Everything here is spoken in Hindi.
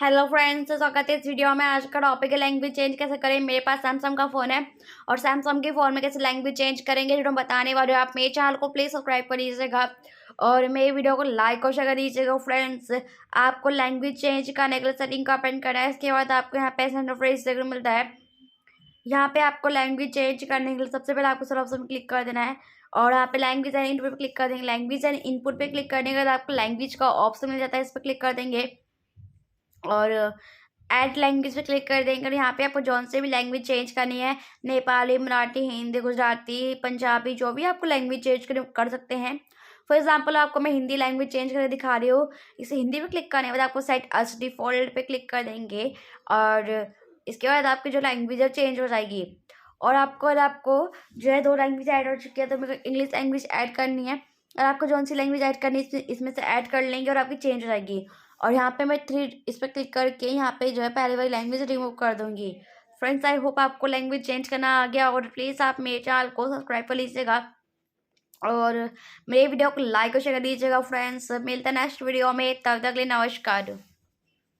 हेलो फ्रेंड्स, तो स्वागत है इस वीडियो में। आज का टॉपिक है लैंग्वेज चेंज कैसे करें। मेरे पास सैमसंग का फ़ोन है और सैमसंग के फ़ोन में कैसे लैंग्वेज चेंज करेंगे जो हम बताने वाले हो। आप मेरे चैनल को प्लीज़ सब्सक्राइब कर लीजिएगा और मेरे वीडियो को लाइक और शेयर कर दीजिएगा। फ्रेंड्स, आपको लैंग्वेज चेंज करने के लिए सेटिंग का ओपन करना है। इसके बाद आपको यहाँ पे सेंड फ्रेज देखने मिलता है। यहाँ पे आपको लैंग्वेज चेंज करने के लिए सबसे पहले आपको सर्च ऑप्शन में क्लिक कर देना है और यहाँ पे लैंग्वेज एंड इनपुट पे क्लिक कर देंगे। लैंग्वेज एंड इनपुट पे क्लिक करने के बाद आपको लैंग्वेज का ऑप्शन मिल जाता है, इस पर क्लिक कर देंगे और ऐड लैंग्वेज पे क्लिक कर देंगे। और यहाँ पे आपको जौन से भी लैंग्वेज चेंज करनी है, नेपाली, मराठी, हिंदी, गुजराती, पंजाबी, जो भी आपको लैंग्वेज चेंज कर सकते हैं। फॉर एग्जाम्पल आपको मैं हिंदी लैंग्वेज चेंज करके दिखा रही हूँ। इसे हिंदी पे क्लिक करने के बाद आपको सेट एज डिफॉल्ट पे क्लिक कर देंगे और इसके बाद आपकी जो लैंग्वेज है चेंज हो जाएगी। और आपको जो है 2 लैंग्वेज ऐड हो चुकी है, तो मेरे को इंग्लिश लैंग्वेज ऐड करनी है और आपको जौन सी लैंग्वेज ऐड करनी है इसमें से ऐड कर लेंगे और आपकी चेंज हो जाएगी। और यहाँ पे मैं 3 इस पर क्लिक करके यहाँ पे जो है पहले वाली लैंग्वेज रिमूव कर दूंगी। फ्रेंड्स, आई होप आपको लैंग्वेज चेंज करना आ गया और प्लीज़ आप मेरे चैनल को सब्सक्राइब कर लीजिएगा और मेरे वीडियो को लाइक और शेयर कर दीजिएगा। फ्रेंड्स, मिलता है नेक्स्ट वीडियो में, तब तक के लिए नमस्कार।